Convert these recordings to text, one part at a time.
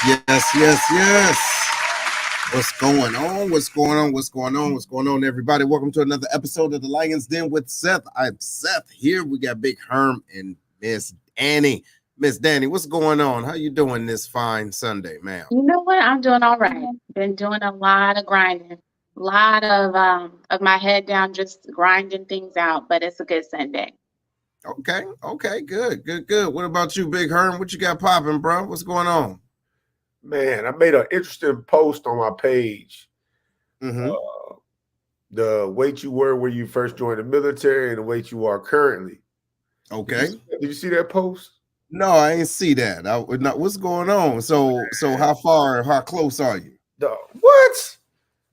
Yes. What's going on? What's going on, everybody? Welcome to another episode of the Lion's Den with Seth. I'm Seth here. We got Big Herm and Miss Danny. Miss Danny, what's going on? How you doing this fine Sunday, ma'am? You know what? I'm doing all right. Been doing a lot of grinding, a lot of my head down, just grinding things out. But it's a good Sunday. Okay, good. What about you, Big Herm? What you got popping, bro? What's going on? Man, I made an interesting post on my page. Mm-hmm. The weight you were when you first joined the military and the weight you are currently. Okay. Did you see that post? No, I ain't see that. What's going on? So how close are you? What?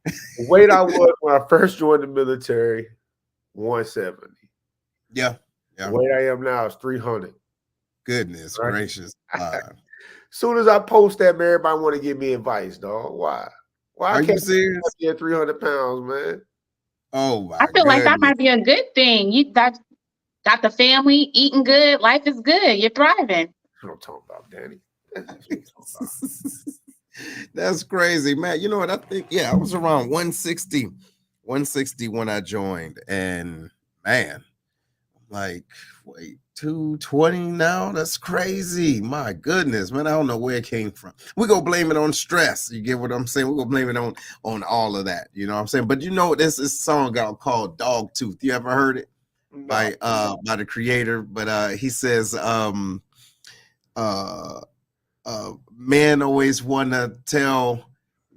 The weight I was when I first joined the military, 170. Yeah. The weight I am now is 300. Goodness gracious. Soon as I post that, man, everybody want to give me advice, dog. Why? Why Are can't you serious? I get 300 pounds, man? Oh my! I feel like that might be a good thing. You got the family eating good. Life is good. You're thriving. That's what I'm talking about, Danny. That's crazy, man. You know what? I think, I was around 160 when I joined. And man, like, wait, 220 now? That's crazy. My goodness, man. I don't know where it came from. We go blame it on stress. You get what I'm saying? We go blame it on all of that. You know what I'm saying? But you know, there's this song out called Dog Tooth. You ever heard it? No. By the creator, but he says men always want to tell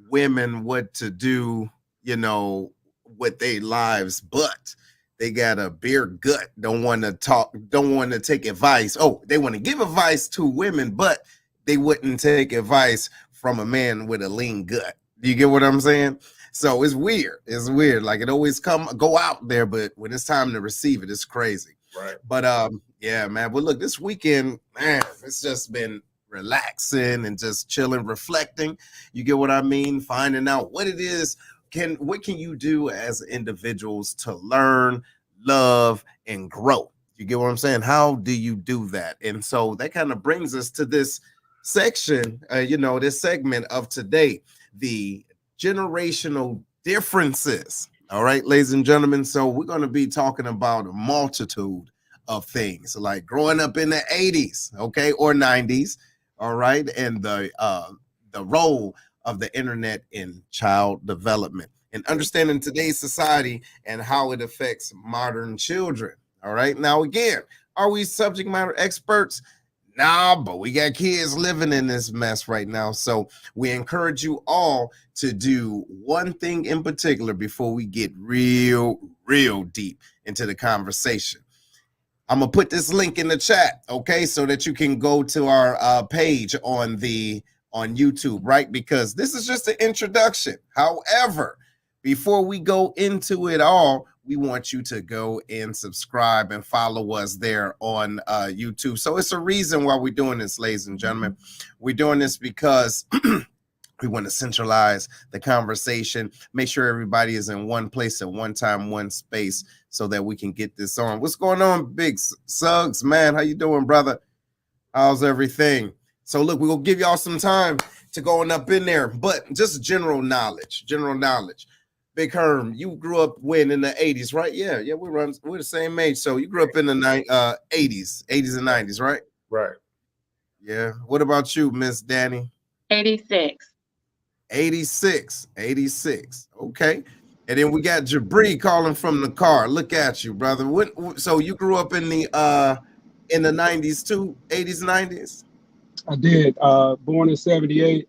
women what to do, with their lives, but they got a beer gut, don't want to take advice. Oh, they want to give advice to women, but they wouldn't take advice from a man with a lean gut. Do you get what I'm saying? So it's weird. Like it always go out there, but when it's time to receive it, it's crazy. Right. But yeah, man. But look, this weekend, man, it's just been relaxing and just chilling, reflecting. You get what I mean? Finding out what it is. What can you do as individuals to learn, love, and grow? You get what I'm saying? How do you do that? And so that kind of brings us to this section, this segment of today, the generational differences. All right, ladies and gentlemen. So we're going to be talking about a multitude of things, like growing up in the 80s, okay, or 90s, all right, and the role of the internet in child development and understanding today's society and how it affects modern children. All right. Now, again, are we subject matter experts? Nah, but we got kids living in this mess right now. So we encourage you all to do one thing in particular before we get real deep into the conversation. I'm going to put this link in the chat, okay, so that you can go to our page on YouTube, right? Because this is just an introduction. However, before we go into it all, we want you to go and subscribe and follow us there on YouTube. So it's a reason why we're doing this, ladies and gentlemen. We're doing this because we want to centralize the conversation, make sure everybody is in one place at one time, one space, so that we can get this on. What's going on, Big Suggs, man? How you doing, brother? How's everything? So look, we're going to give y'all some time to go on up in there, but just general knowledge. Big Herm, you grew up when in the 80s, right? Yeah, we're the same age. So you grew up in the 80s and 90s, right? Right. Yeah. What about you, Miss Danny? 86. 86. Okay. And then we got Jabri calling from the car. Look at you, brother. So you grew up in the 90s too, 80s, 90s? I did. Born in 78,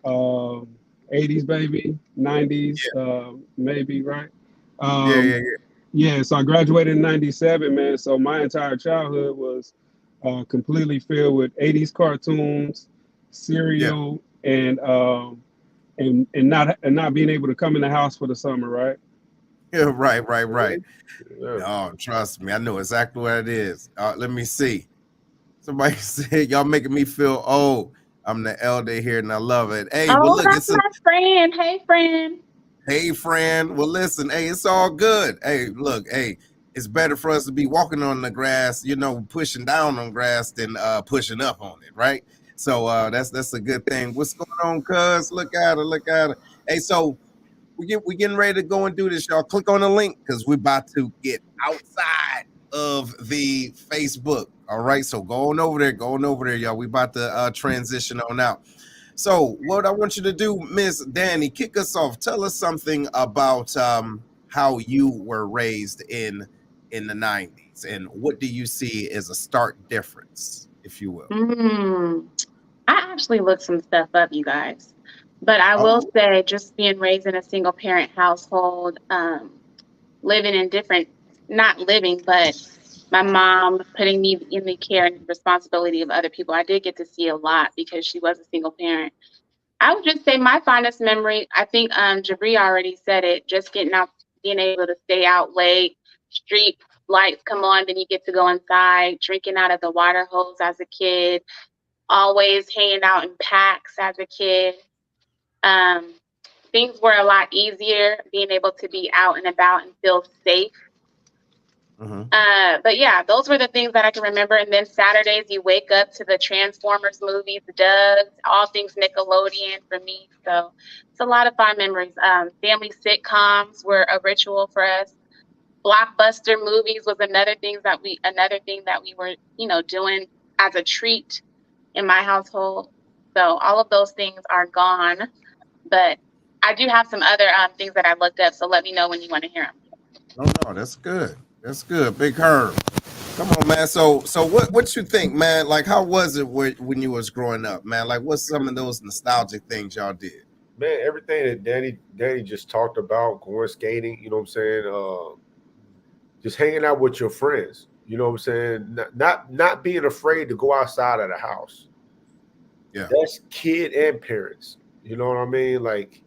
80s baby, 90s, maybe, right? Yeah, so I graduated in 97, man. So my entire childhood was completely filled with 80s cartoons, cereal, and not being able to come in the house for the summer, right? Yeah, right. Oh, trust me, I know exactly what it is. Let me see. Somebody said y'all making me feel old. I'm the elder here, and I love it. Hey, well, look, that's my friend. Hey, friend. Well, listen, hey, it's all good. Hey, look, hey, it's better for us to be walking on the grass, pushing down on grass than pushing up on it, right? So that's a good thing. What's going on, cuz? Look at her, look at her. Hey, so we getting ready to go and do this, y'all. Click on the link because we're about to get outside of the Facebook. All right, so going over there, y'all. We about to transition on out. So what I want you to do, Miss Danny, kick us off. Tell us something about how you were raised in the 90s and what do you see as a stark difference, if you will. I actually looked some stuff up, you guys. But I will say, just being raised in a single parent household, living in different, not living, but my mom putting me in the care and responsibility of other people, I did get to see a lot because she was a single parent. I would just say my fondest memory, I think Jabri already said it, just getting out, being able to stay out late, street lights come on, then you get to go inside, drinking out of the water hose as a kid, always hanging out in packs as a kid. Things were a lot easier, being able to be out and about and feel safe. But yeah, those were the things that I can remember. And then Saturdays, you wake up to the Transformers movies, Doug's, all things Nickelodeon for me. So it's a lot of fond memories. Family sitcoms were a ritual for us. Blockbuster movies was another thing that we were, doing as a treat in my household. So all of those things are gone. But I do have some other things that I looked up. So let me know when you want to hear them. No, that's good. That's good. Big Herb. Come on, man. So what you think, man? Like, how was it when you was growing up, man? Like, what's some of those nostalgic things y'all did? Man, everything that Danny just talked about, going skating, you know what I'm saying? Just hanging out with your friends, you know what I'm saying? Not being afraid to go outside of the house. Yeah. That's kid and parents. You know what I mean? Like,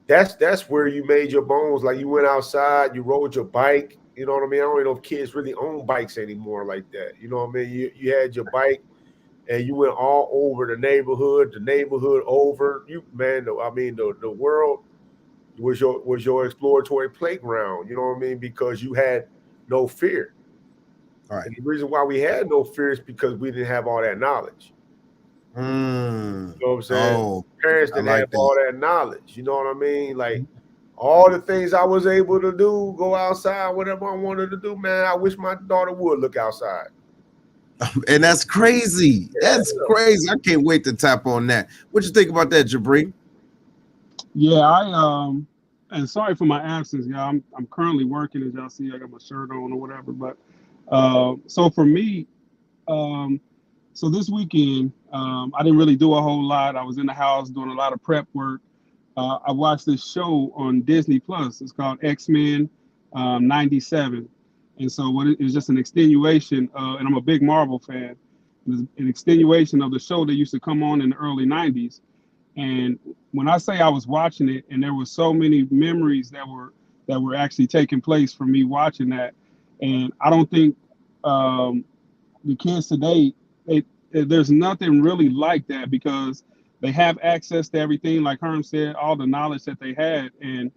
that's where you made your bones. Like, you went outside, you rode your bike. You know what I mean? I don't even know if kids really own bikes anymore like that. You know what I mean? You had your bike and you went all over the neighborhood over. The world was your exploratory playground. You know what I mean? Because you had no fear. All right. And the reason why we had no fear is because we didn't have all that knowledge. You know what I'm saying? Oh, parents didn't have all that knowledge. You know what I mean? Like, all the things I was able to do, go outside, whatever I wanted to do, man, I wish my daughter would look outside. And that's crazy. That's crazy. I can't wait to tap on that. What you think about that, Jabri? Yeah, and sorry for my absence, y'all. I'm currently working, as y'all see. I got my shirt on or whatever. But so for me, so this weekend, I didn't really do a whole lot. I was in the house doing a lot of prep work. I watched this show on Disney Plus. It's called X-Men 97. And so it's just an extenuation, and I'm a big Marvel fan. It's an extenuation of the show that used to come on in the early 90s. And when I say I was watching it, and there were so many memories that were actually taking place for me watching that. And I don't think the kids today, there's nothing really like that because they have access to everything, like Herm said, all the knowledge that they had. And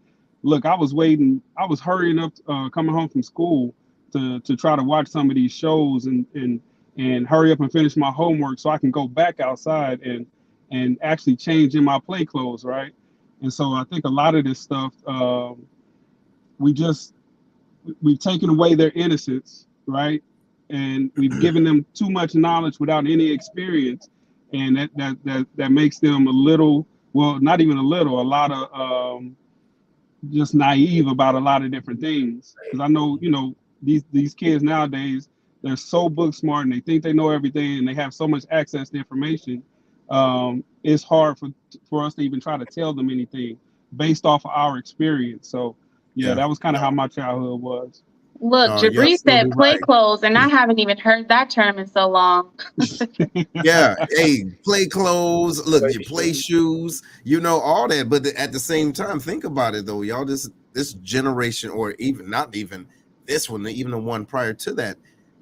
look, I was hurrying up, coming home from school to try to watch some of these shows and hurry up and finish my homework so I can go back outside and actually change in my play clothes, right? And so I think a lot of this stuff, we've taken away their innocence, right? And we've given them too much knowledge without any experience, and that makes them a little, well, not even a little, a lot of just naive about a lot of different things. Because I know, these kids nowadays, they're so book smart and they think they know everything and they have so much access to information. It's hard for us to even try to tell them anything based off of our experience. So yeah, that was kind of how my childhood was. Look, Jabri said play clothes, and I haven't even heard that term in so long. Yeah, hey, play clothes, look, you play shoes, all that. But at the same time, think about it though, y'all. This generation, or even not even this one, even the one prior to that,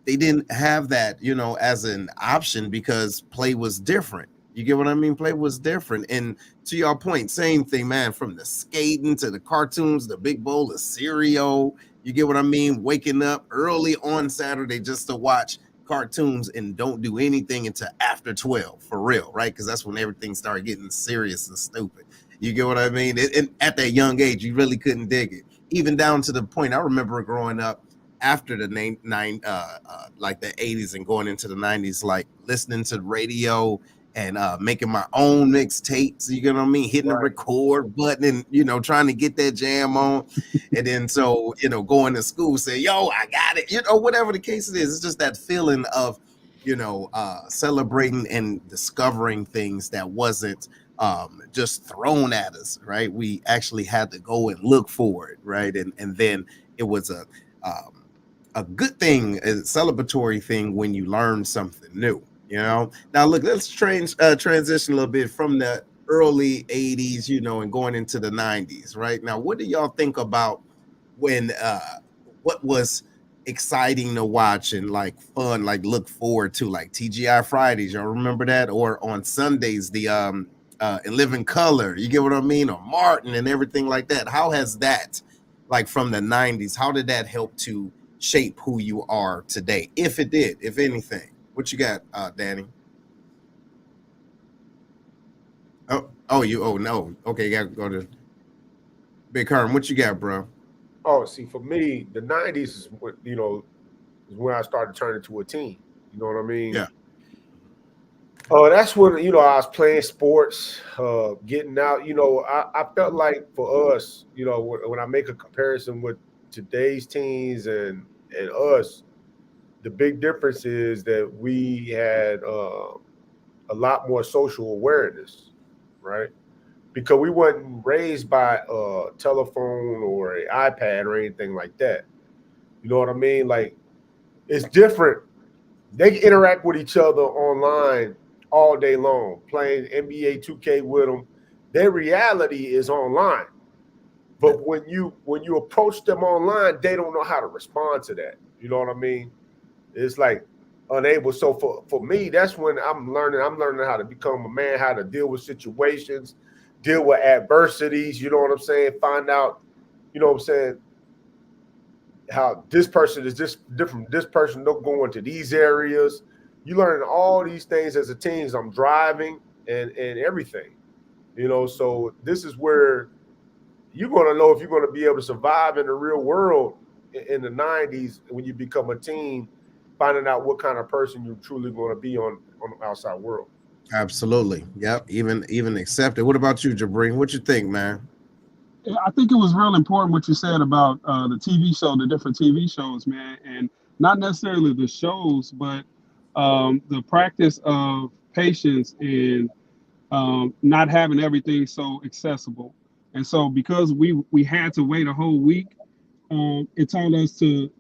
they didn't have that, as an option because play was different. You get what I mean? Play was different. And to your point, same thing, man, from the skating to the cartoons, the big bowl of cereal. You get what I mean? Waking up early on Saturday just to watch cartoons and don't do anything until after 12, for real, right? Because that's when everything started getting serious and stupid. You get what I mean? At that young age, you really couldn't dig it. Even down to the point, I remember growing up after the like the 80s and going into the 90s, like listening to the radio and making my own mixtapes, you know what I mean? Hitting the record button and, you know, trying to get that jam on. And then so, you know, going to school, say, yo, I got it, you know, whatever the case it is. It's just that feeling of, you know, celebrating and discovering things that wasn't just thrown at us, right? We actually had to go and look for it, right? And then it was a good thing, a celebratory thing when you learn something new, you know. Now look, let's transition a little bit from the early 80s, you know, and going into the 90s, right? Now, what do y'all think about when what was exciting to watch and like fun, like look forward to, like TGI Fridays? Y'all remember that? Or on Sundays, the In Living Color, you get what I mean? Or Martin and everything like that. How has that, like from the 90s, how did that help to shape who you are today, if it did, if anything? What you got, Danny? Oh no, okay, gotta go to Big Herm. What you got, bro? Oh, see, for me, the '90s is what, you know, is when I started turning to a teen. You know what I mean? Yeah. Oh, that's when, you know, I was playing sports, getting out. You know, I felt like for us, you know, when I make a comparison with today's teens and us, the big difference is that we had a lot more social awareness, right? Because we wasn't raised by a telephone or an iPad or anything like that. You know what I mean? Like, it's different. They can interact with each other online all day long, playing NBA 2K with them. Their reality is online. But when you approach them online, they don't know how to respond to that. You know what I mean? It's like unable. So for me, that's when I'm learning. I'm learning how to become a man, how to deal with situations, deal with adversities. You know what I'm saying? Find out, you know what I'm saying, how this person is just different. This person don't go into these areas. You learn all these things as a teen. As I'm driving and everything. You know, so this is where you're going to know if you're going to be able to survive in the real world in the 90s when you become a teen, finding out what kind of person you're truly going to be on the outside world. Absolutely. Yep. Even accept it. What about you, Jabrin? What you think, man? I think it was real important what you said about the TV show, the different TV shows, man, and not necessarily the shows, but the practice of patience and not having everything so accessible. And so because we had to wait a whole week, it taught us to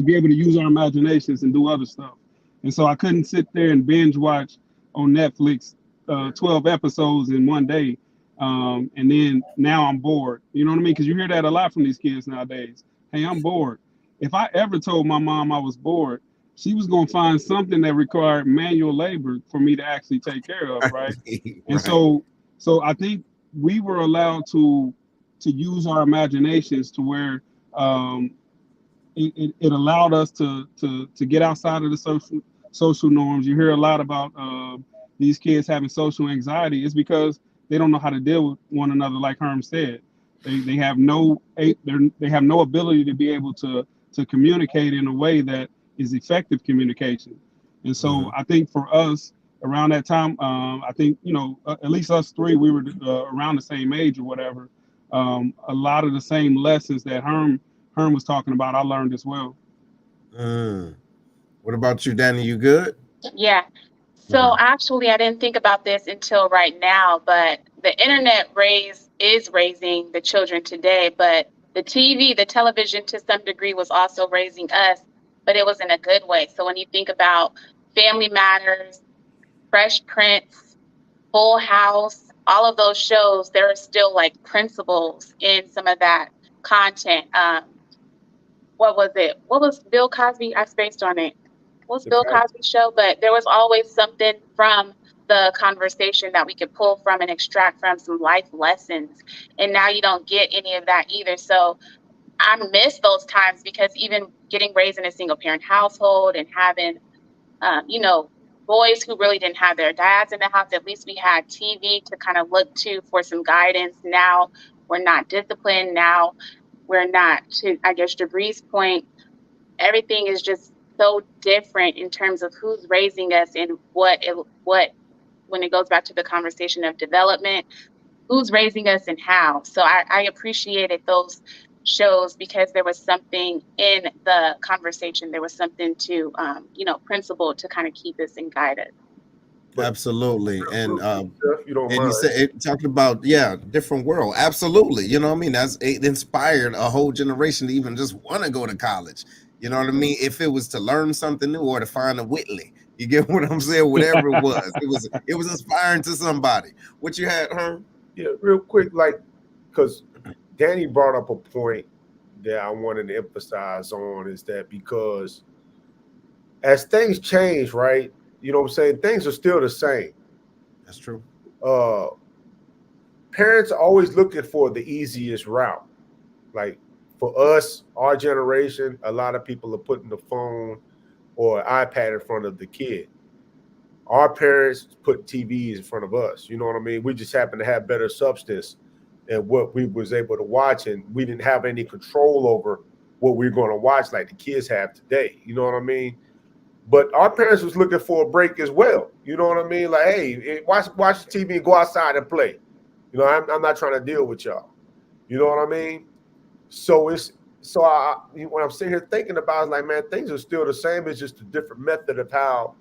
be able to use our imaginations and do other stuff. And so I couldn't sit there and binge watch on Netflix 12 episodes in one day. And then now I'm bored. You know what I mean? Because you hear that a lot from these kids nowadays. Hey, I'm bored. If I ever told my mom I was bored, she was going to find something that required manual labor for me to actually take care of, right? And so I think we were allowed to use our imaginations to where it allowed us to get outside of the social norms. You hear a lot about these kids having social anxiety. It's because they don't know how to deal with one another, like Herm said. They have no ability to be able to communicate in a way that is effective communication. And so I think for us around that time, I think, you know, at least us three, we were around the same age or whatever. A lot of the same lessons that Herm was talking about, I learned as well. What about you, Danny? You good? Yeah. So actually, I didn't think about this until right now, but the internet is raising the children today, but the TV, the television to some degree was also raising us, but it was in a good way. So when you think about Family Matters, Fresh Prince, Full House, all of those shows, there are still like principles in some of that content. What was it? What was Bill Cosby? I spaced on it. What was Bill Cosby's show? But there was always something from the conversation that we could pull from and extract from some life lessons. And now you don't get any of that either. So I miss those times because even getting raised in a single parent household and having you know, boys who really didn't have their dads in the house, at least we had TV to kind of look to for some guidance. Now we're not disciplined. Now we're not, to, I guess, Jabri's point, everything is just so different in terms of who's raising us and what, when it goes back to the conversation of development, who's raising us and how. So I appreciated those shows because there was something in the conversation. There was something to, you know, principle to kind of keep us and guide us. Absolutely. If you don't And mind. you said it talked about, yeah, different world. Absolutely. You know what I mean? It inspired a whole generation to even just want to go to college. You know what I mean? If it was to learn something new or to find a Whitley, you get what I'm saying? Whatever it was inspiring to somebody. What you had, Herm? Yeah, real quick, like, because Danny brought up a point that I wanted to emphasize on is that because as things change, right? You know what I'm saying? Things are still the same. That's true. Parents are always looking for the easiest route. Like for us, our generation, a lot of people are putting the phone or iPad in front of the kid. Our parents put TVs in front of us. You know what I mean? We just happen to have better substance and what we was able to watch, and we didn't have any control over what we are going to watch like the kids have today. You know what I mean? But our parents was looking for a break as well. You know what I mean? Like, hey, watch the TV and go outside and play. You know, I'm not trying to deal with y'all. You know what I mean? So when I'm sitting here thinking about it, like, man, things are still the same. It's just a different method of how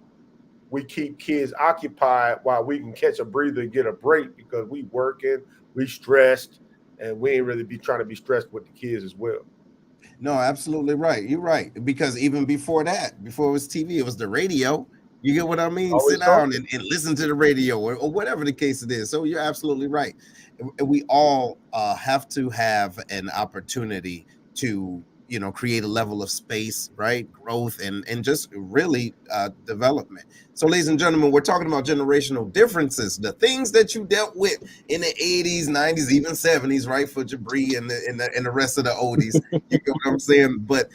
we keep kids occupied while we can catch a breather and get a break because we working, we stressed, and we ain't really be trying to be stressed with the kids as well. No, absolutely right. You're right. Because even before that, before it was TV, it was the radio. You get what I mean? Always Sit down and listen to the radio or whatever the case it is. So you're absolutely right. We all have to have an opportunity to, you know, create a level of space, right? Growth and just really development. So, ladies and gentlemen, we're talking about generational differences, the things that you dealt with in the 80s, 90s, even 70s, right? For Jabri and the rest of the oldies. You get what I'm saying? But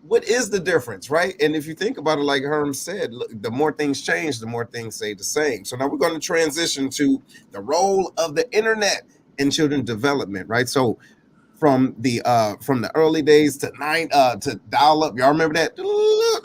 what is the difference, right? And if you think about it, like Herm said, look, the more things change, the more things stay the same. So now we're going to transition to the role of the internet in children development, right? So from the early days to dial up, y'all remember that,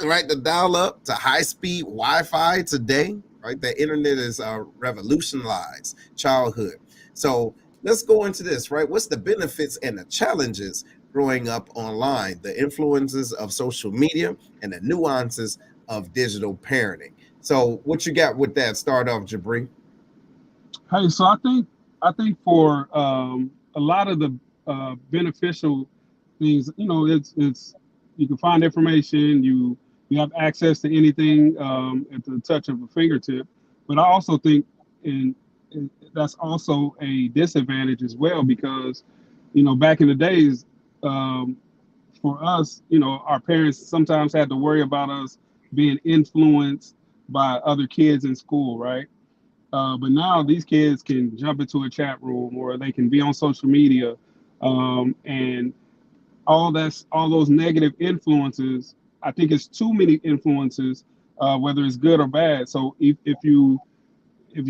right? The dial up to high speed Wi-Fi today, right? The internet has revolutionized childhood. So let's go into this, right? What's the benefits and the challenges growing up online, the influences of social media, and the nuances of digital parenting? So what you got with that? Start off, Jabri. Hey, so I think for a lot of the beneficial things, you know, it's you can find information, you have access to anything at the touch of a fingertip. But I also think and that's also a disadvantage as well because, you know, back in the days, um, for us, you know, our parents sometimes had to worry about us being influenced by other kids in school, right? But now these kids can jump into a chat room or they can be on social media, and all those negative influences. I think it's too many influences, whether it's good or bad. So if you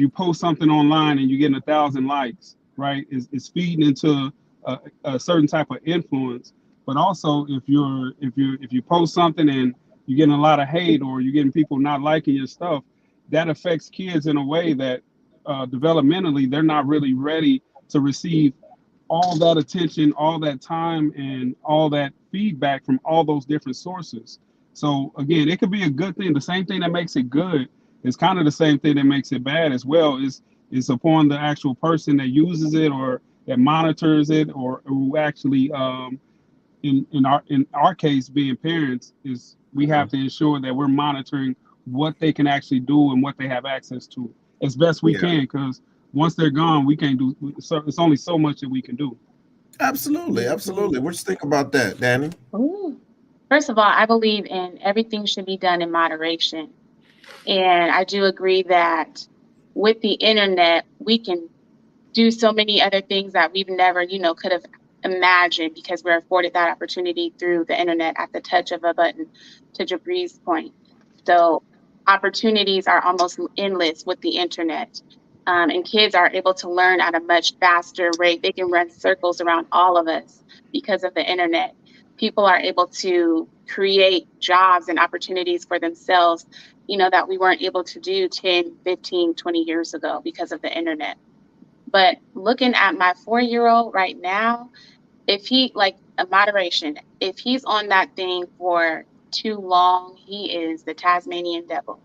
post something online and you're getting 1,000 likes, right, it's feeding into a certain type of influence. But also, if you post something and you're getting a lot of hate or you're getting people not liking your stuff, that affects kids in a way that developmentally they're not really ready to receive all that attention, all that time, and all that feedback from all those different sources. So again, it could be a good thing. The same thing that makes it good is kind of the same thing that makes it bad as well. Is upon the actual person that uses it or that monitors it, or who actually, in our case, being parents, is we have to ensure that we're monitoring what they can actually do and what they have access to as best we can, because once they're gone, we can't do. So it's only so much that we can do. Absolutely, absolutely. What you think about that, Danny? Ooh. First of all, I believe in everything should be done in moderation. And I do agree that with the internet, we can do so many other things that we've never, you know, could have imagined because we're afforded that opportunity through the internet at the touch of a button, to Jabri's point. So opportunities are almost endless with the internet. And kids are able to learn at a much faster rate. They can run circles around all of us because of the internet. People are able to create jobs and opportunities for themselves, that we weren't able to do 10, 15, 20 years ago because of the internet. But looking at my 4-year-old right now, if he, like, a moderation, if he's on that thing for too long, he is the Tasmanian devil.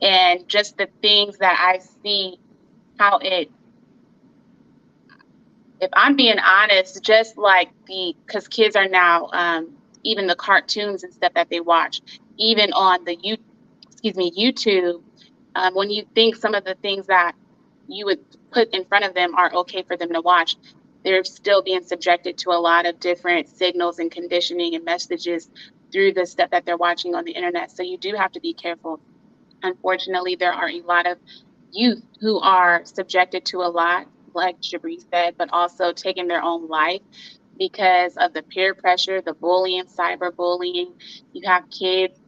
And just the things that I see, how it, if I'm being honest, just like because kids are now, even the cartoons and stuff that they watch, even on the YouTube, when you think some of the things that you would put in front of them are okay for them to watch, they're still being subjected to a lot of different signals and conditioning and messages through the stuff that they're watching on the internet. So you do have to be careful. Unfortunately, there are a lot of youth who are subjected to a lot, like Jabri said, but also taking their own life because of the peer pressure, the bullying, cyberbullying. You have kids,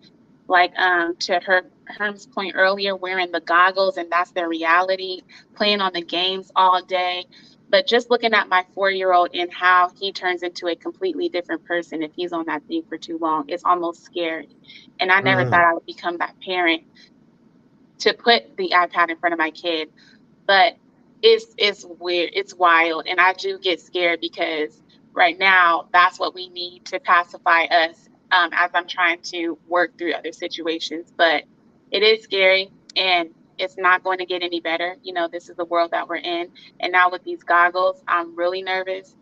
like, to Herm's point earlier, wearing the goggles, and that's their reality, playing on the games all day. But just looking at my 4-year-old and how he turns into a completely different person if he's on that thing for too long, it's almost scary. And I never thought I would become that parent to put the iPad in front of my kid, but it's weird, it's wild, and I do get scared because right now that's what we need to pacify us, as I'm trying to work through other situations. But it is scary, and it's not going to get any better. This is the world that we're in, and now with these goggles, I'm really nervous.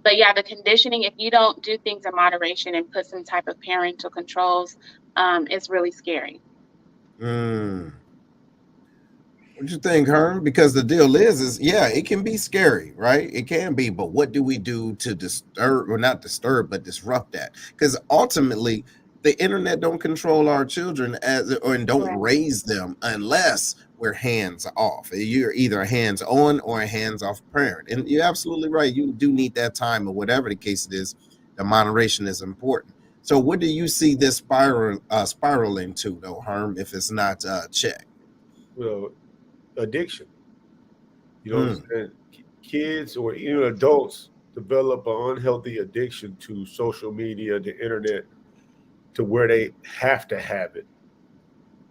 But yeah, the conditioning, if you don't do things in moderation and put some type of parental controls, it's really scary. What you think, Herm? Because the deal is yeah, it can be scary, right? It can be, but what do we do to disturb, or not disturb, but disrupt that? Because ultimately, the internet don't control our children and don't Right. raise them unless we're hands off. You're either a hands on or a hands off parent, and you're absolutely right. You do need that time, or whatever the case it is. The moderation is important. So, what do you see this spiraling to, though, Herm? If it's not checked? Well, addiction. You know what I'm saying? Kids or even adults develop an unhealthy addiction to social media, the internet, to where they have to have it.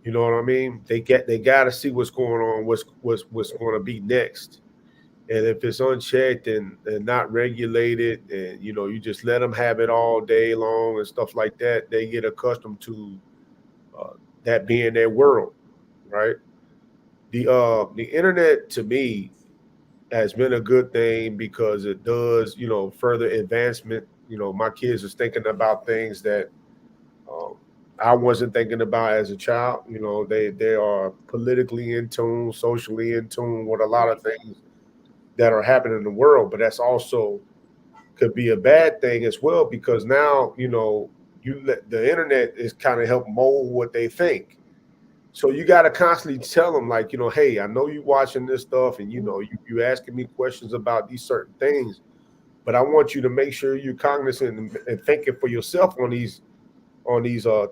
You know what I mean? They got to see what's going on, what's going to be next. And if it's unchecked and not regulated, and you just let them have it all day long and stuff like that, they get accustomed to that being their world, right? The internet to me has been a good thing because it does, further advancement. My kids is thinking about things that um, I wasn't thinking about as a child. They are politically in tune, socially in tune with a lot of things that are happening in the world. But that's also could be a bad thing as well, because now you let the internet is kind of help mold what they think. So you got to constantly tell them, like, hey, I know you watching this stuff, and you asking me questions about these certain things, but I want you to make sure you're cognizant and thinking for yourself on these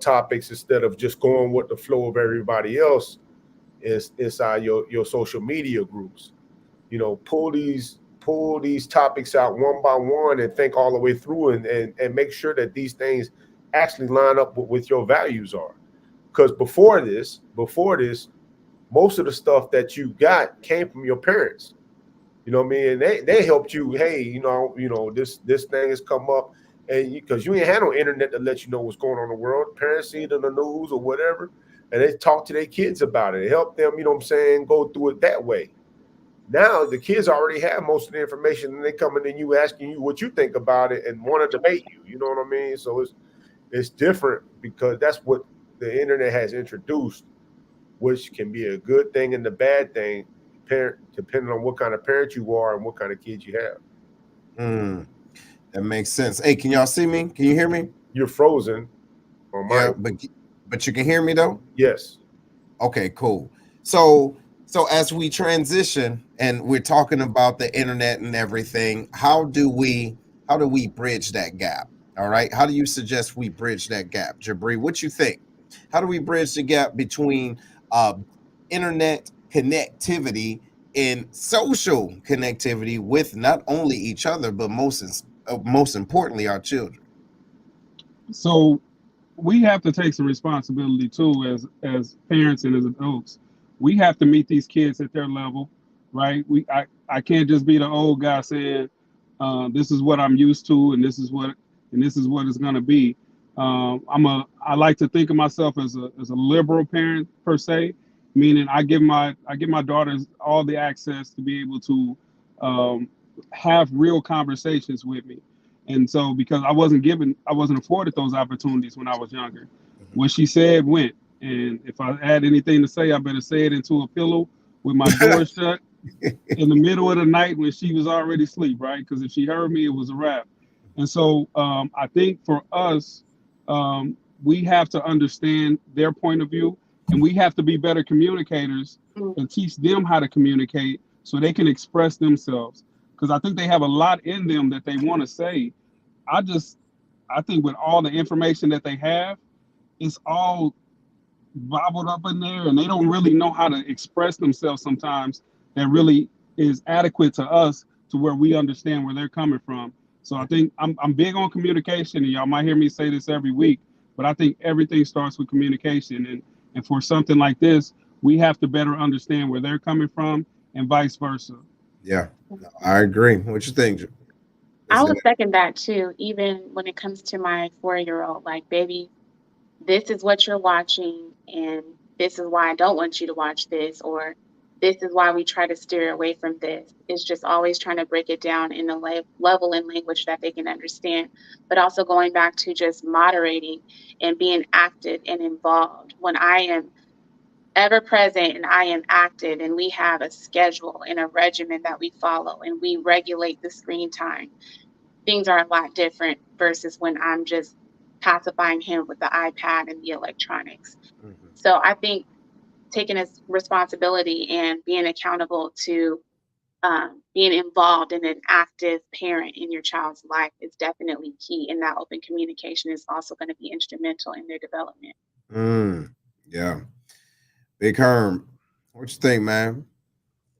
topics, instead of just going with the flow of everybody else is inside your social media groups. Pull these topics out one by one and think all the way through, and make sure that these things actually line up with your values are. Because before this, most of the stuff that you got came from your parents. You know what I mean? And they helped you. Hey, this thing has come up, and because you ain't had no internet to let you know what's going on in the world. Parents see it in the news or whatever, and they talk to their kids about it. It helped them, go through it that way. Now the kids already have most of the information, and they coming to you asking you what you think about it and want to debate you. You know what I mean? So it's different, because that's what the internet has introduced, which can be a good thing and the bad thing, depending on what kind of parent you are and what kind of kids you have. That makes sense. Hey, can y'all see me? Can you hear me? You're frozen on my but you can hear me though? Yes. Okay, cool. So as we transition and we're talking about the internet and everything, how do we bridge that gap? All right. How do you suggest we bridge that gap? Jabri, what you think? How do we bridge the gap between internet connectivity and social connectivity with not only each other, but most importantly, our children? So we have to take some responsibility too, as parents and as adults. We have to meet these kids at their level, right? I can't just be the old guy saying, this is what I'm used to, and this is what it's gonna be. I like to think of myself as a liberal parent per se, meaning I give my daughters all the access to be able to have real conversations with me. And so, because I wasn't afforded those opportunities when I was younger. What she said went. And if I had anything to say, I better say it into a pillow with my door shut in the middle of the night when she was already asleep, right? Because if she heard me, it was a wrap. And so I think for us, we have to understand their point of view, and we have to be better communicators and teach them how to communicate so they can express themselves. Because I think they have a lot in them that they want to say. I think with all the information that they have, it's all bobbled up in there, and they don't really know how to express themselves sometimes that really is adequate to us to where we understand where they're coming from. So I think I'm big on communication, and y'all might hear me say this every week, but I think everything starts with communication. And for something like this, we have to better understand where they're coming from and vice versa. Yeah, I agree. What you think? I would second that too, even when it comes to my 4-year-old. Like, baby, this is what you're watching, and this is why I don't want you to watch this, or this is why we try to steer away from this. It's just always trying to break it down in a level and language that they can understand, but also going back to just moderating and being active and involved. When I am ever present and I am active, and we have a schedule and a regimen that we follow, and we regulate the screen time, things are a lot different versus when I'm just pacifying him with the iPad and the electronics. So I think taking a responsibility and being accountable to being involved in an active parent in your child's life is definitely key. And that open communication is also going to be instrumental in their development. Yeah. Big Herm, what you think, man?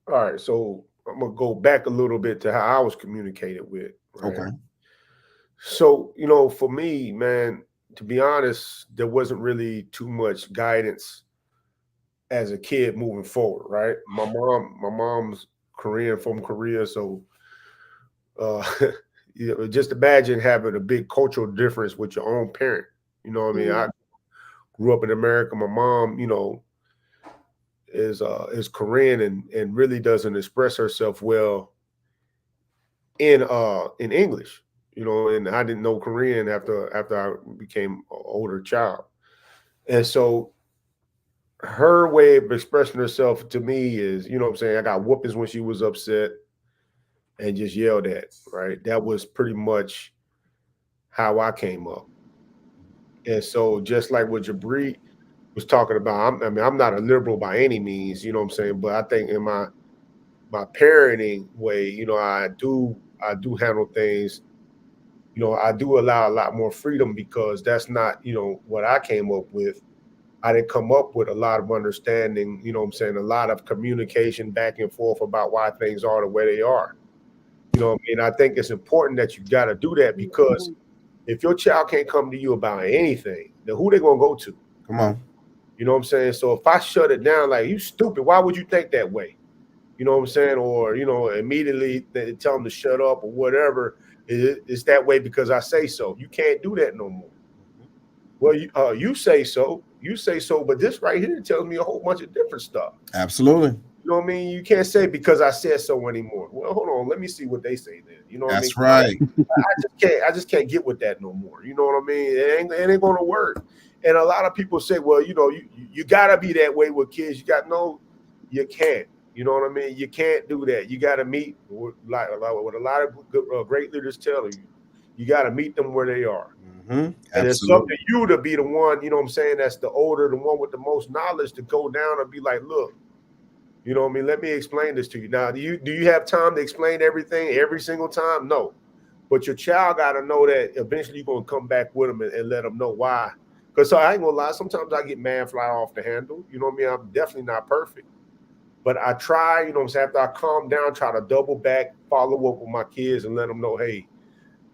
All right, so I'm gonna go back a little bit to how I was communicated with. Right? Okay. So, for me, man, to be honest, there wasn't really too much guidance as a kid moving forward, right? My mom's Korean, from Korea, so just imagine having a big cultural difference with your own parent. You know what I mean? I grew up in America. My mom, is Korean and really doesn't express herself well in English. And I didn't know Korean after I became an older child. And so her way of expressing herself to me is, what I'm saying, I got whoopings when she was upset and just yelled at, right? That was pretty much how I came up. And so just like what Jabri was talking about, I'm not a liberal by any means, you know what I'm saying? But I think in my parenting way, I do handle things, I do allow a lot more freedom, because that's not, what I came up with. I didn't come up with a lot of understanding, you know what I'm saying, a lot of communication back and forth about why things are the way they are. You know what I mean? I think it's important that you got to do that, because if your child can't come to you about anything, then who they going to go to? Come on. You know what I'm saying? So if I shut it down, like, you stupid, why would you think that way? You know what I'm saying? Or, immediately they tell them to shut up or whatever. It's that way because I say so. You can't do that no more. Well, you say so. You say so, but this right here tells me a whole bunch of different stuff. Absolutely. You know what I mean? You can't say because I said so anymore. Well, hold on. Let me see what they say then. You know what I mean? That's right. I just can't get with that no more. You know what I mean? It ain't going to work. And a lot of people say, well, you got to be that way with kids. No, you can't. You know what I mean? You can't do that. You got to meet, what a lot of great leaders tell you. You got to meet them where they are. And it's up to you to be the one, you know what I'm saying, that's the older, the one with the most knowledge, to go down and be like, look, you know what I mean? Let me explain this to you. Now, do you have time to explain everything every single time? No. But your child got to know that eventually you're going to come back with them and let them know why Because so I ain't gonna lie, sometimes I get mad, fly off the handle. You know what I mean? I'm definitely not perfect. But I try, you know what I'm saying, after I calm down, try to double back, follow up with my kids and let them know, hey,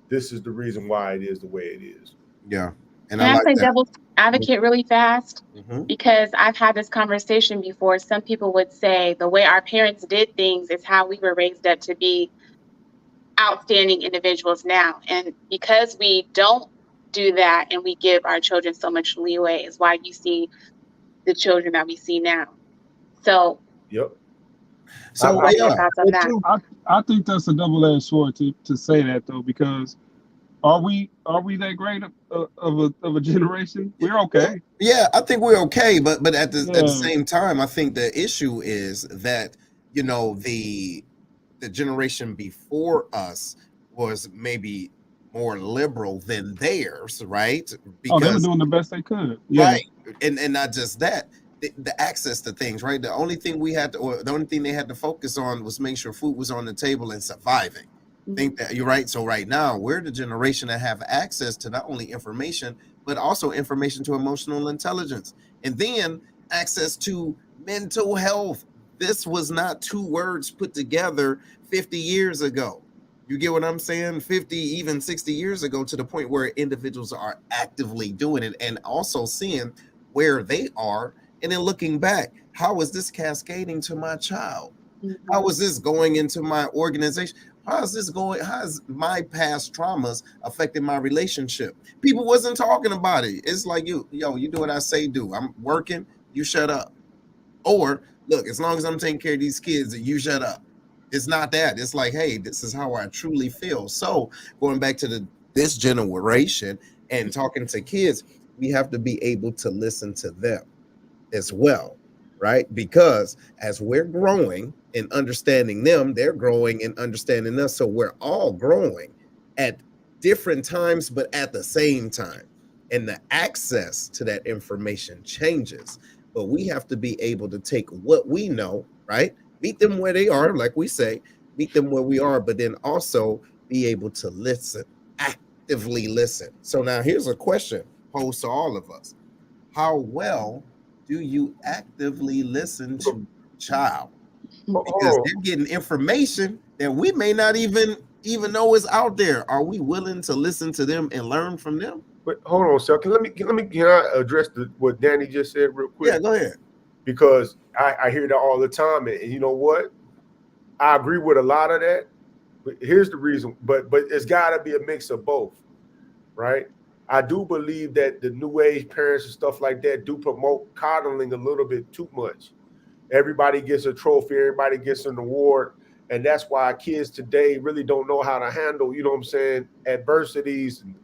this is the reason why it is the way it is. Yeah. And Can I I like play that. devil's advocate really fast? Mm-hmm. Because I've had this conversation before. Some people would say the way our parents did things is how we were raised up to be outstanding individuals now. And because we don't do that and we give our children so much leeway is why you see the children that we see now. So, Yep. So what are your yeah, thoughts on that? I think that's a double-edged sword to say that though, because are we that great of a generation? We're okay. yeah, I think we're okay, but at the Yeah. same time, I think the issue is that the generation before us was maybe more liberal than theirs, right? Oh, they were Because doing the best they could. Yeah. right, and not just that, the access to things, right? The only thing we had to, or the only thing they had to focus on was make sure food was on the table and surviving. Think that you're right. So right now, we're the generation that have access to not only information, but also information to emotional intelligence, and then access to mental health. This was not two words put together 50 years ago. You get what I'm saying? 50, even 60 years ago, to the point where individuals are actively doing it and also seeing where they are. And then looking back, how is this cascading to my child? How is this going into my organization? How is this going? How is my past traumas affecting my relationship? People wasn't talking about it. It's like you do what I say do. I'm working, you shut up. Or look, as long as I'm taking care of these kids, you shut up. It's not that. It's like, hey, this is how I truly feel. So going back to this generation and talking to kids, we have to be able to listen to them as well, right? Because as we're growing and understanding them, they're growing and understanding us. So we're all growing at different times, but at the same time. And the access to that information changes. But we have to be able to take what we know, right? Meet them where they are, like we say, meet them where we are, but then also be able to listen, actively listen. So now here's a question posed to all of us. How well do you actively listen to child? Because they're getting information that we may not even know is out there. Are we willing to listen to them and learn from them? But hold on a second. Let me can I address what Danny just said real quick? Yeah, go ahead. Because I hear that all the time, and you know what? I agree with a lot of that. But here's the reason. But it's got to be a mix of both, right? I do believe that the new age parents and stuff like that do promote coddling a little bit too much. Everybody gets a trophy, everybody gets an award, and that's why kids today really don't know how to handle, you know what I'm saying, adversities. And,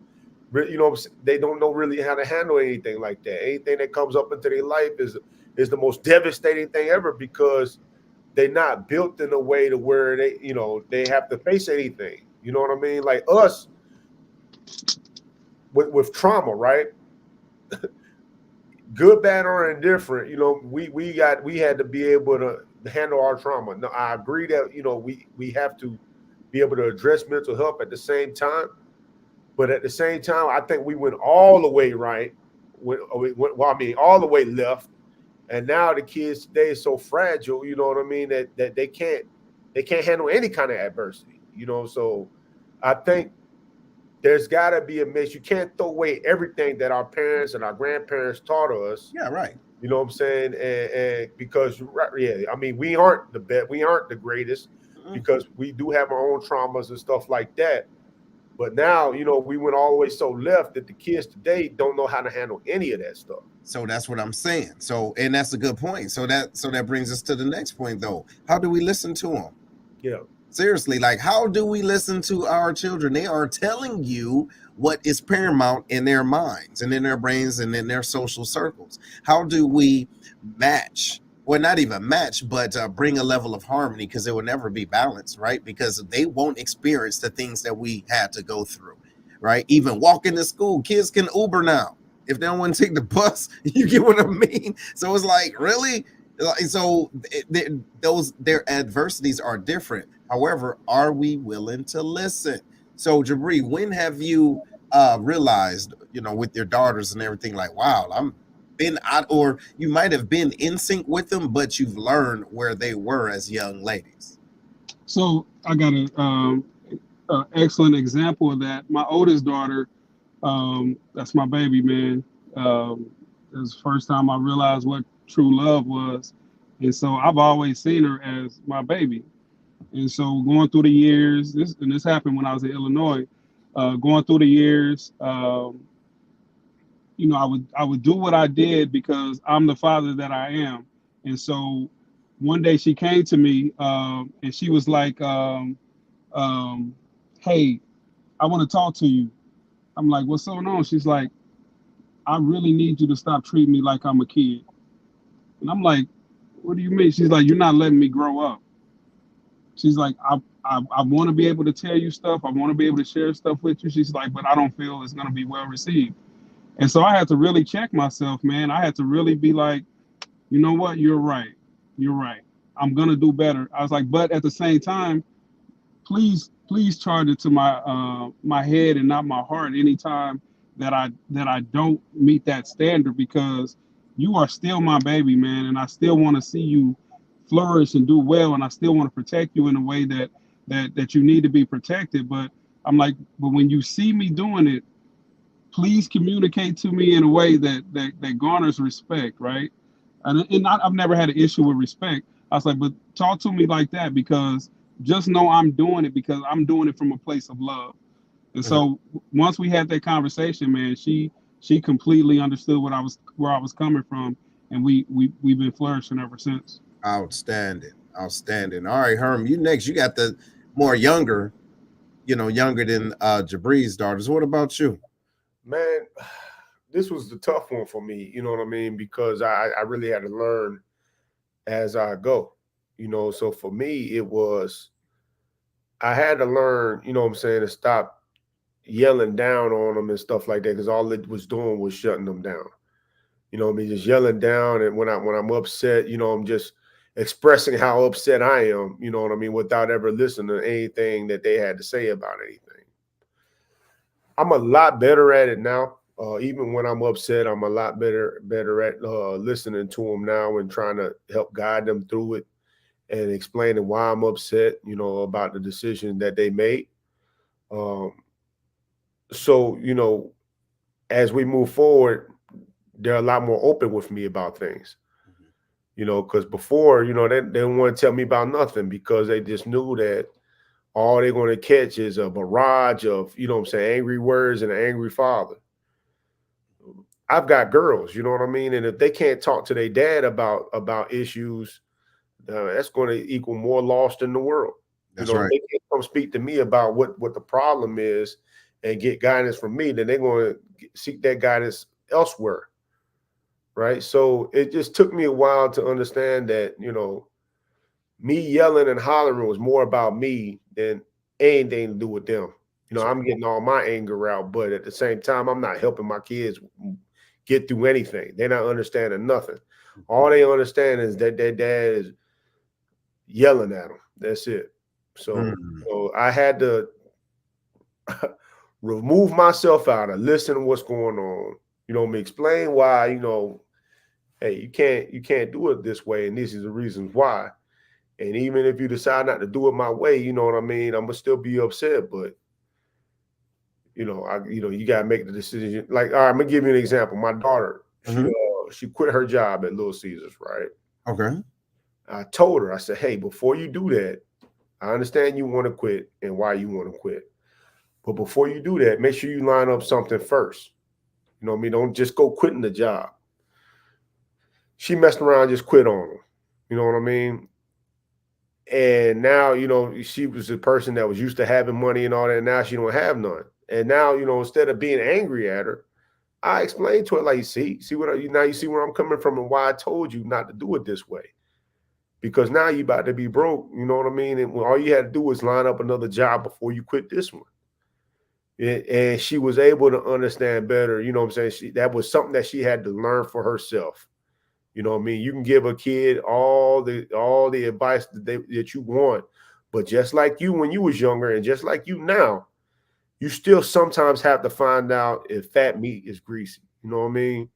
you know, they don't know really how to handle anything like that. Anything that comes up into their life is the most devastating thing ever, because they're not built in a way to where they have to face anything. You know what I mean? Like us with trauma, right? Good, bad, or indifferent, we had to be able to handle our trauma. Now, I agree that we have to be able to address mental health at the same time, but at the same time, I think we went all the way right. All the way left, and now the kids today is so fragile. You know what I mean? That they can't handle any kind of adversity. So I think there's got to be a mix. You can't throw away everything that our parents and our grandparents taught us. Yeah, right. You know what I'm saying? And because, yeah, I mean, we aren't the best, we aren't the greatest, because we do have our own traumas and stuff like that. But now, we went all the way so left that the kids today don't know how to handle any of that stuff. So that's what I'm saying. So, and that's a good point. So that brings us to the next point, though. How do we listen to them? Yeah. Seriously, like, how do we listen to our children? They are telling you what is paramount in their minds and in their brains and in their social circles. How do we match, well, not even match, but bring a level of harmony, because it will never be balanced, right? Because they won't experience the things that we had to go through, right? Even walking to school, kids can Uber now. If they don't want to take the bus, you get what I mean? So it's like, really? So their adversities are different. However, are we willing to listen? So, Jabri, when have you realized, you know, with your daughters and everything, like, wow, I'm been out, or you might have been in sync with them, but you've learned where they were as young ladies? So I got a excellent example of that. My oldest daughter, that's my baby, man. It was the first time I realized what true love was. And so I've always seen her as my baby. And so going through the years, this happened when I was in Illinois. Going through the years, you know, I would do what I did because I'm the father that I am. And so one day she came to me, and she was like, um, "Hey, I want to talk to you." I'm like, "What's going on?" She's like, "I really need you to stop treating me like I'm a kid." And I'm like, "What do you mean?" She's like, "You're not letting me grow up." She's like, I want to be able to tell you stuff. I want to be able to share stuff with you. She's like, but I don't feel it's going to be well received. And so I had to really check myself, man. I had to really be like, you know what? You're right. You're right. I'm going to do better. I was like, but at the same time, please charge it to my head and not my heart anytime that I don't meet that standard, because you are still my baby, man, and I still want to see you flourish and do well, and I still want to protect you in a way that you need to be protected. But I'm like, but when you see me doing it, please communicate to me in a way that garners respect, right? And I've never had an issue with respect. I was like, but talk to me like that, because just know I'm doing it because I'm doing it from a place of love. And so once we had that conversation, man, she completely understood where I was coming from, and we've been flourishing ever since. Outstanding, outstanding. All right, Herm, you next. You got the more younger, you know, younger than Jabri's daughters. What about you? Man, this was the tough one for me, you know what I mean? Because I really had to learn as I go, you know. So for me, it was, I had to learn, you know what I'm saying, to stop yelling down on them and stuff like that, because all it was doing was shutting them down. You know what I mean? Just yelling down, and when I'm upset, you know, I'm just expressing how upset I am, you know what I mean, without ever listening to anything that they had to say about anything. I'm a lot better at it now. Even when I'm upset, I'm a lot better at listening to them now and trying to help guide them through it and explaining why I'm upset, you know, about the decision that they made. Um, so, you know, as we move forward, they're a lot more open with me about things, you know, because before, you know, they didn't want to tell me about nothing because they just knew that all they're going to catch is a barrage of, you know what I'm saying, angry words and an angry father. I've got girls, you know what I mean? And if they can't talk to their dad about issues, that's going to equal more lost in the world. You That's know, if right. they can't come speak to me about what the problem is and get guidance from me, then they're going to seek that guidance elsewhere. Right. So it just took me a while to understand that, you know, me yelling and hollering was more about me than anything to do with them. You know, That's right. I'm getting all my anger out, but at the same time, I'm not helping my kids get through anything. They're not understanding nothing. All they understand is that their dad is yelling at them. That's it. So, Mm. so I had to remove myself out of listen to what's going on. You know, me explain why. You know, hey, you can't do it this way, and these are the reasons why. And even if you decide not to do it my way, you know what I mean, I'm gonna still be upset. But you gotta make the decision. Like, all right, I'm gonna give you an example. My daughter, she quit her job at Little Caesars, right? Okay. I told her, I said, hey, before you do that, I understand you want to quit and why you want to quit. But before you do that, make sure you line up something first. You know what I mean? Don't just go quitting the job. She messed around, just quit on them. You know what I mean? And now, you know, she was a person that was used to having money and all that. And now she don't have none. And now, you know, instead of being angry at her, I explained to her, like, see what now you see where I'm coming from and why I told you not to do it this way. Because now you about to be broke, you know what I mean? And all you had to do was line up another job before you quit this one. And she was able to understand better, you know what I'm saying? That was something that she had to learn for herself. You know what I mean? You can give a kid all the advice that you want, but just like you when you was younger and just like you now, you still sometimes have to find out if fat meat is greasy. You know what I mean?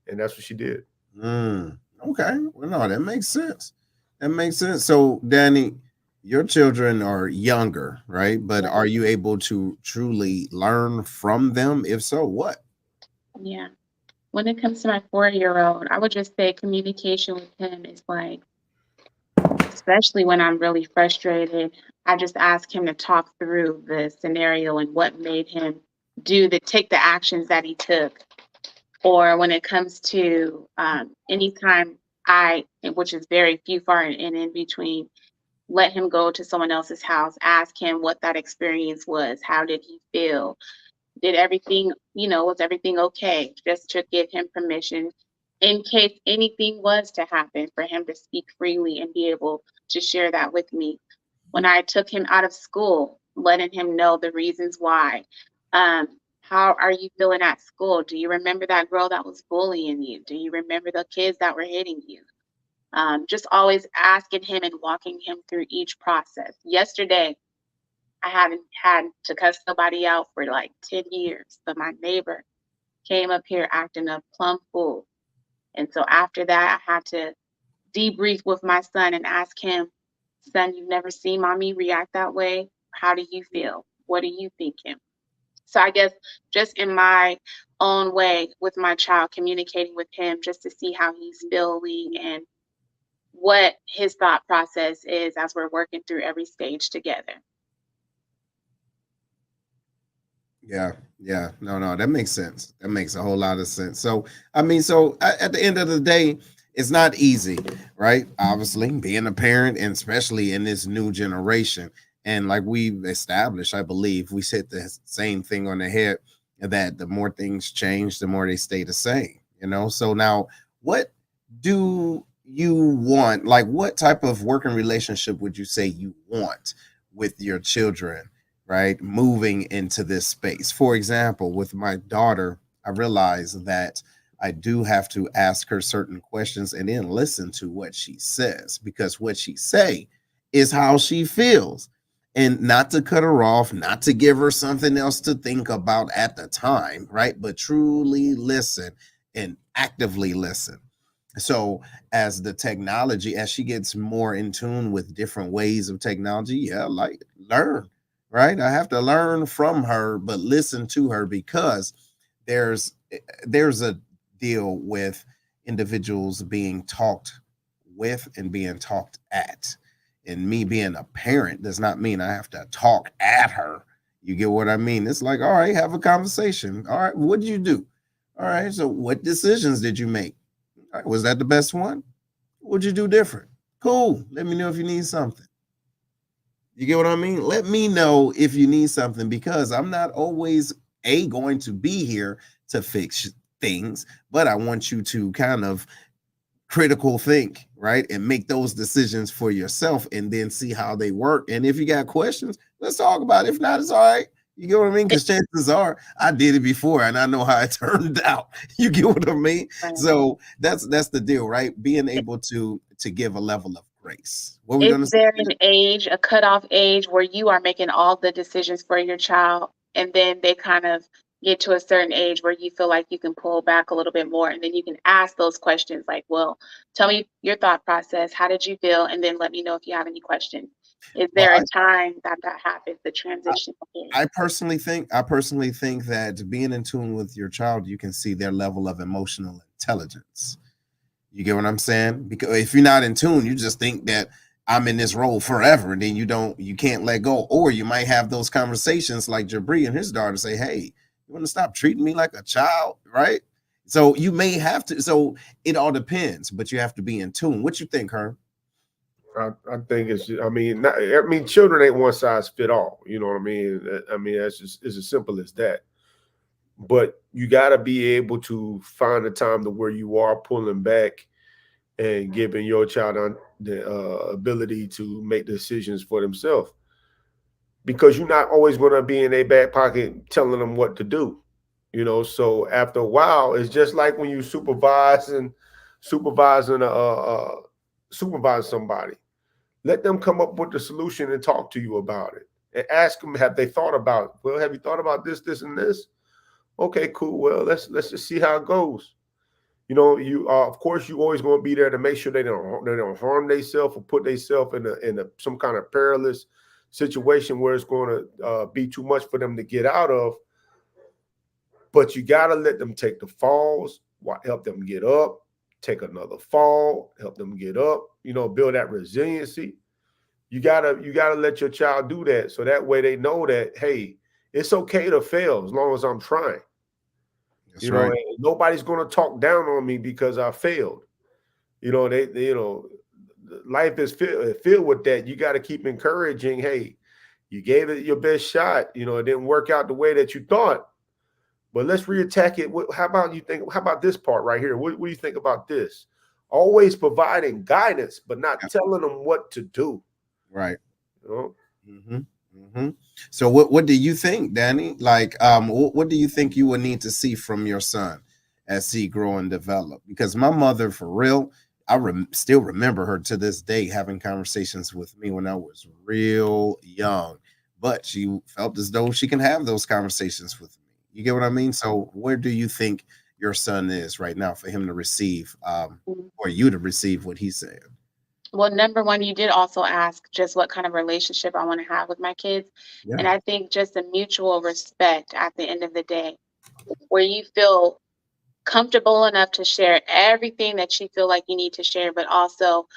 And that's what she did. Okay. Well, no, that makes sense. That makes sense. So, Danny, your children are younger, right? But are you able to truly learn from them? If so, what? Yeah. When it comes to my 4-year-old, I would just say communication with him is like, especially when I'm really frustrated, I just ask him to talk through the scenario and what made him take the actions that he took. Or when it comes to anytime which is very few far and in between, let him go to someone else's house, ask him what that experience was. How did he feel? Did everything, was everything okay? Just to give him permission in case anything was to happen for him to speak freely and be able to share that with me. When I took him out of school, letting him know the reasons why. How are you feeling at school? Do you remember that girl that was bullying you? Do you remember the kids that were hitting you? Just always asking him and walking him through each process. Yesterday, I haven't had to cuss somebody out for like 10 years, but my neighbor came up here acting a plumb fool. And so after that, I had to debrief with my son and ask him, son, you've never seen mommy react that way. How do you feel? What are you thinking? So I guess just in my own way with my child, communicating with him just to see how he's feeling and what his thought process is as we're working through every stage together. Yeah. No, that makes sense. That makes a whole lot of sense. So, I mean, so at the end of the day, it's not easy, right? Obviously, being a parent, and especially in this new generation. And like we've established, I believe we said the same thing on the head, that the more things change, the more they stay the same, So now, what do you want? Like, what type of working relationship would you say you want with your children? Right, moving into this space. For example, with my daughter, I realized that I do have to ask her certain questions and then listen to what she says, because what she say is how she feels, and not to cut her off, not to give her something else to think about at the time, right? But truly listen and actively listen. So as the technology, as she gets more in tune with different ways of technology, like learn, right? I have to learn from her, but listen to her, because there's a deal with individuals being talked with and being talked at. And me being a parent does not mean I have to talk at her. You get what I mean? It's like, all right, have a conversation. All right, what did you do? All right, so what decisions did you make? All right, was that the best one? What'd you do different? Cool. Let me know if you need something. You get what I mean? Let me know if you need something, because I'm not always going to be here to fix things, but I want you to kind of critical think, right? And make those decisions for yourself and then see how they work. And if you got questions, let's talk about it. If not, it's all right. You get what I mean? Because chances are I did it before and I know how it turned out. You get what I mean? Right. So that's the deal, right? Being able to give a level of grace. What we Is there an age, a cutoff age, where you are making all the decisions for your child, and then they kind of get to a certain age where you feel like you can pull back a little bit more, and then you can ask those questions like, well, tell me your thought process. How did you feel? And then let me know if you have any questions. Is there a time that happens, the transition? I personally think that being in tune with your child, you can see their level of emotional intelligence. You get what I'm saying? Because if you're not in tune, you just think that I'm in this role forever, and then you can't let go. Or you might have those conversations like Jabri and his daughter say, hey, you want to stop treating me like a child, right? So you may have to. So it all depends, but you have to be in tune. What you think, Herm? I think it's. Children ain't one size fit all. You know what I mean? It's as simple as that. But you got to be able to find a time to where you are pulling back and giving your child the ability to make decisions for themselves. Because you're not always going to be in their back pocket telling them what to do. So after a while, it's just like when you supervising somebody. Let them come up with the solution and talk to you about it. and ask them, have they thought about, well, have you thought about this, this, and this? Okay, cool. Well, let's just see how it goes. You know, you of course you always going to be there to make sure they don't harm themselves or put themselves in some kind of perilous situation where it's going to be too much for them to get out of. But you got to let them take the falls, help them get up, take another fall, help them get up. You know, build that resiliency. You gotta let your child do that, so that way they know that, hey, it's okay to fail as long as I'm trying. That's right. Know, nobody's going to talk down on me because I failed. You know, life is filled with that. You got to keep encouraging. Hey, you gave it your best shot. You know, it didn't work out the way that you thought, but let's reattack it. How about this part right here? What do you think about this? Always providing guidance, but not telling them what to do. Right. You know? Mm-hmm. Mm-hmm. So what do you think, Danny? Like, what do you think you would need to see from your son as he grow and develop? Because my mother, for real, I still remember her to this day having conversations with me when I was real young, but she felt as though she can have those conversations with me. You get what I mean? So where do you think your son is right now for him to receive, or you to receive what he's saying? Well, number one, you did also ask just what kind of relationship I want to have with my kids. Yeah. And I think just a mutual respect at the end of the day, where you feel comfortable enough to share everything that you feel like you need to share, but also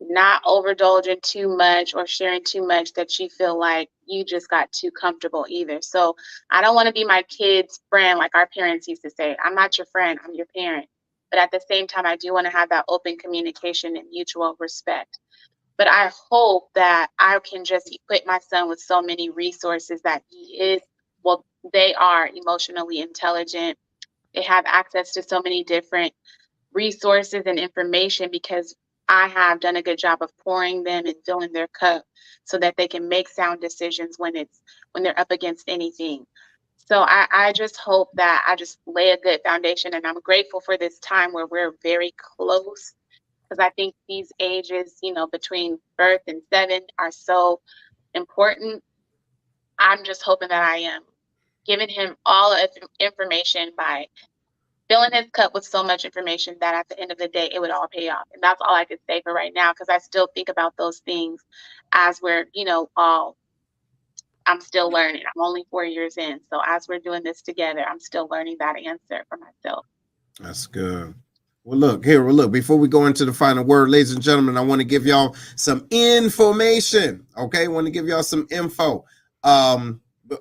not overindulging too much or sharing too much that you feel like you just got too comfortable either. So I don't want to be my kid's friend, like our parents used to say. I'm not your friend, I'm your parent. But at the same time, I do want to have that open communication and mutual respect. But I hope that I can just equip my son with so many resources that they are emotionally intelligent. They have access to so many different resources and information because I have done a good job of pouring them and filling their cup so that they can make sound decisions when they're up against anything. So I just hope that I just lay a good foundation, and I'm grateful for this time where we're very close, because I think these ages, between birth and 7 are so important. I'm just hoping that I am giving him all of information by filling his cup with so much information that at the end of the day, it would all pay off. And that's all I could say for right now, because I still think about those things as we're, I'm still learning. I'm only 4 years in. So as we're doing this together, I'm still learning that answer for myself. That's good. Well, look, before we go into the final word, ladies and gentlemen, I want to give y'all some information. Okay. I want to give y'all some info.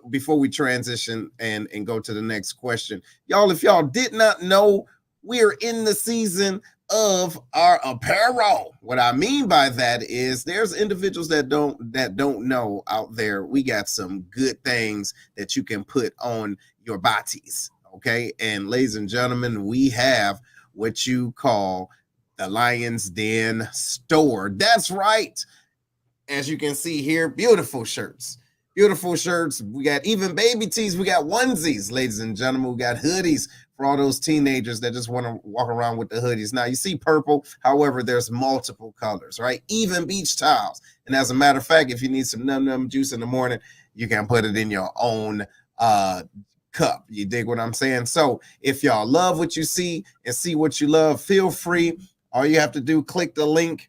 Before we transition and go to the next question, y'all, if y'all did not know, we're in the season of our apparel. What I mean by that is there's individuals that don't know out there. We got some good things that you can put on your bodies. Okay. And ladies and gentlemen, we have what you call the Lion's Den store. That's right. As you can see here, beautiful shirts. Beautiful shirts. We got even baby tees. We got onesies, ladies and gentlemen. We got hoodies for all those teenagers that just want to walk around with the hoodies. Now, you see purple. However, there's multiple colors, right? Even beach towels. And as a matter of fact, if you need some num-num juice in the morning, you can put it in your own cup. You dig what I'm saying? So if y'all love what you see and see what you love, feel free. All you have to do, click the link.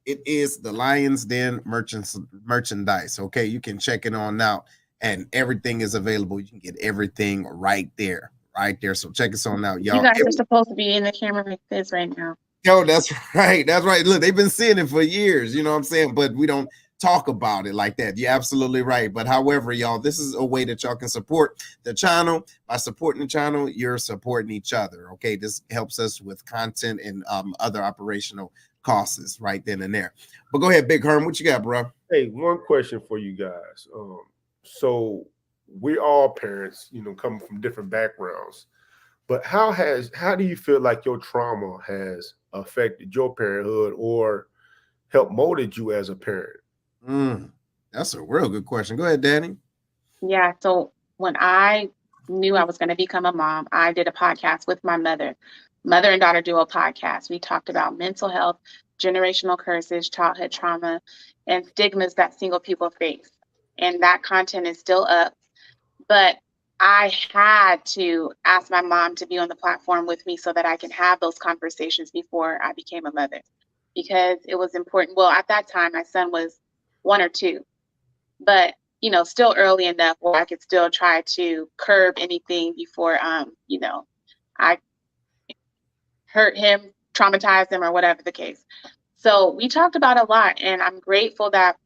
It is the Lion's Den merchandise. Okay, you can check it on out, and everything is available. You can get everything right there. So check us on out, y'all. You guys are supposed to be in the camera like this right now. Yo, that's right. Look, they've been seeing it for years. You know what I'm saying? But we don't talk about it like that. You're absolutely right. But however, y'all, this is a way that y'all can support the channel. By supporting the channel, you're supporting each other. Okay, this helps us with content and other operational costs right then and there. But go ahead, Big Herm, what you got, bro? Hey, one question for you guys. So we're all parents, coming from different backgrounds. But how do you feel like your trauma has affected your parenthood or helped molded you as a parent? That's a real good question. Go ahead, Danny. Yeah. So when I knew I was going to become a mom, I did a podcast with my mother and daughter duo podcast. We talked about mental health, generational curses, childhood trauma, and stigmas that single people face. and that content is still up. But I had to ask my mom to be on the platform with me so that I can have those conversations before I became a mother, because it was important. Well, at that time, my son was 1 or 2, but still early enough where I could still try to curb anything before, I hurt him, traumatize him, or whatever the case. So we talked about a lot, and I'm grateful that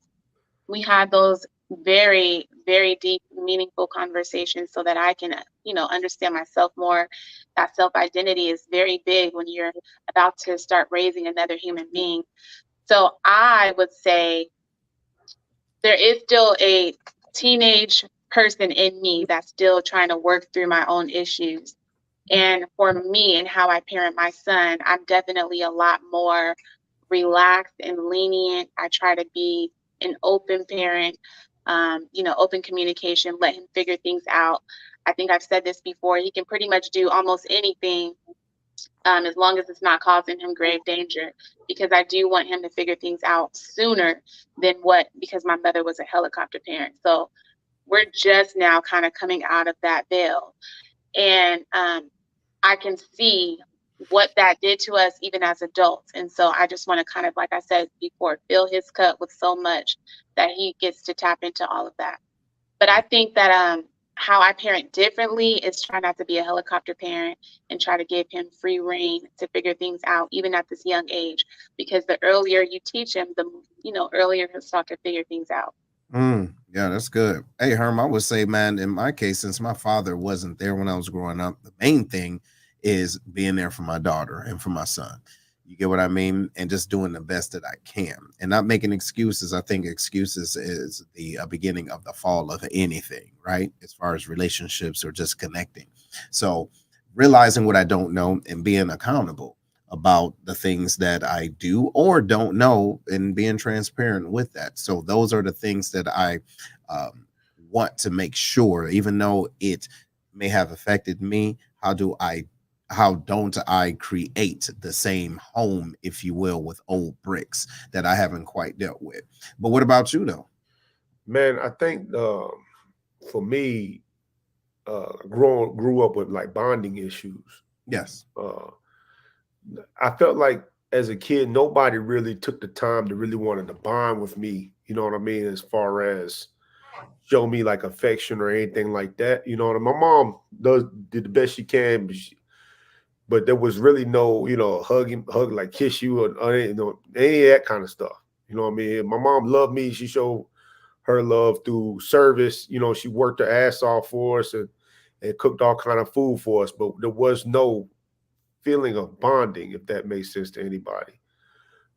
we had those very, very deep, meaningful conversations so that I can, understand myself more. That self identity is very big when you're about to start raising another human being. So I would say there is still a teenage person in me that's still trying to work through my own issues. And for me and how I parent my son, I'm definitely a lot more relaxed and lenient. I try to be an open parent, open communication, let him figure things out. I think I've said this before. He can pretty much do almost anything, as long as it's not causing him grave danger, because I do want him to figure things out sooner than because my mother was a helicopter parent. So we're just now kind of coming out of that veil. And I can see what that did to us even as adults. And so I just want to kind of, like I said before, fill his cup with so much that he gets to tap into all of that. But I think that how I parent differently is try not to be a helicopter parent and try to give him free reign to figure things out, even at this young age, because the earlier you teach him, the earlier he'll start to figure things out. Yeah, that's good. Hey, Herm, I would say, man, in my case, since my father wasn't there when I was growing up, the main thing is being there for my daughter and for my son. You get what I mean? And just doing the best that I can and not making excuses. I think excuses is the beginning of the fall of anything, right? As far as relationships or just connecting. So realizing what I don't know and being accountable about the things that I do or don't know and being transparent with that. So those are the things that I want to make sure, even though it may have affected me, how don't I create the same home, if you will, with old bricks that I haven't quite dealt with? But what about you though? Man, I think for me, grew up with like bonding issues. Yes. I felt like as a kid, nobody really took the time to really wanted to bond with me. You know what I mean? As far as show me like affection or anything like that. You know what I mean? My mom did the best she can, but there was really no, hug like kiss you or any of that kind of stuff. You know what I mean? My mom loved me. She showed her love through service. You know, she worked her ass off for us and cooked all kind of food for us, but there was no feeling of bonding, if that makes sense to anybody.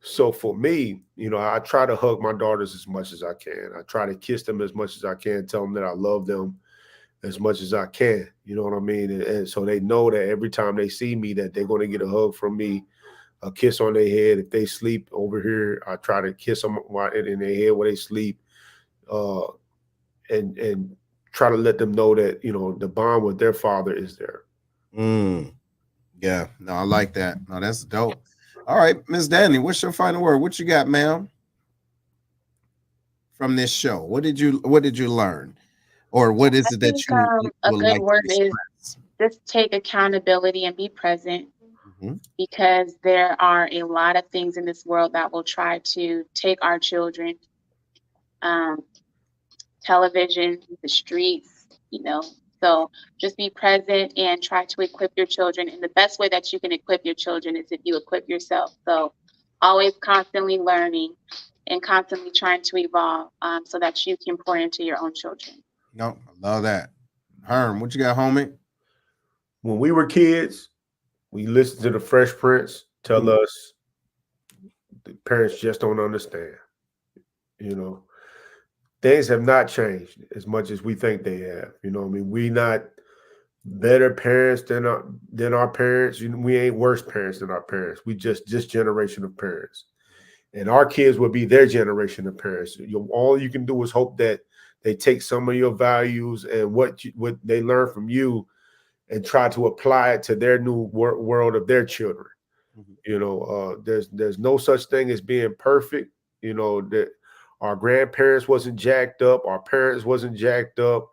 So for me, I try to hug my daughters as much as I can. I try to kiss them as much as I can, tell them that I love them as much as I can. You know what I mean? And so they know that every time they see me that they're going to get a hug from me, a kiss on their head. If they sleep over here, I try to kiss them in their head where they sleep, and try to let them know that, the bond with their father is there. Yeah, no, I like that. No, that's dope. All right, Miss Danny, what's your final word? What you got, ma'am, from this show? What did you learn? Or what is I it that think you a would good like to word is express? just take accountability and be present, Mm-hmm. because there are a lot of things in this world that will try to take our children. Television, the streets, So just be present and try to equip your children. And the best way that you can equip your children is if you equip yourself. So always constantly learning and constantly trying to evolve, so that you can pour into your own children. No, I love that. Herm, what you got, homie? When we were kids, we listened to the Fresh Prince tell us the parents just don't understand. Things have not changed as much as we think they have. We not better parents than our parents. We ain't worse parents than our parents. We just this generation of parents, and our kids will be their generation of parents. All you can do is hope that they take some of your values and what they learn from you, and try to apply it to their new world of their children. There's no such thing as being perfect. That Our grandparents wasn't jacked up. Our parents wasn't jacked up.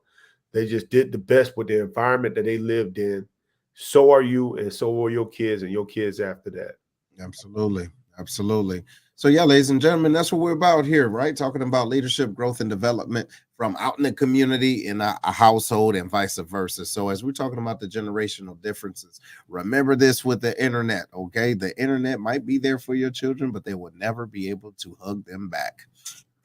They just did the best with the environment that they lived in. So are you, and so are your kids and your kids after that. Absolutely. Absolutely. So yeah, ladies and gentlemen, that's what we're about here, right? Talking about leadership, growth, and development from out in the community, in a household, and vice versa. So as we're talking about the generational differences, remember this with the internet, okay? The internet might be there for your children, but they will never be able to hug them back.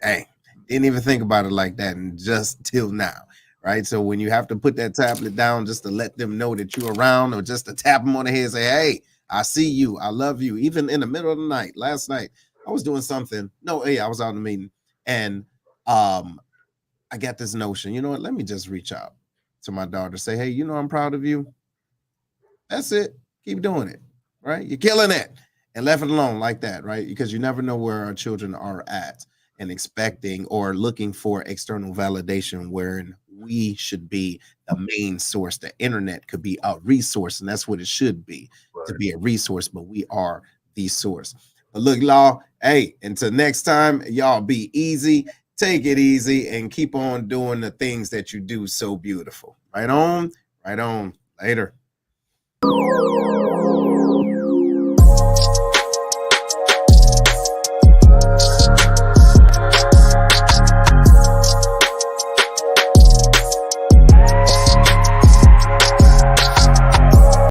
Dang, didn't even think about it like that, and just till now, right? So when you have to put that tablet down just to let them know that you're around, or just to tap them on the head and say, hey, I see you, I love you. Even in the middle of the night, last night, I was doing something. No, hey, I was out in the meeting, and I got this notion, you know what? Let me just reach out to my daughter, say, hey, you know, I'm proud of you. That's it. Keep doing it, right? You're killing it. And left it alone like that, right? Because you never know where our children are at and expecting or looking for external validation, wherein we should be the main source. The internet could be a resource, and that's what it should be, right, to be a resource, but we are the source. But look, y'all, hey, until next time, y'all be easy, take it easy, and keep on doing the things that you do so beautiful. Right on, later.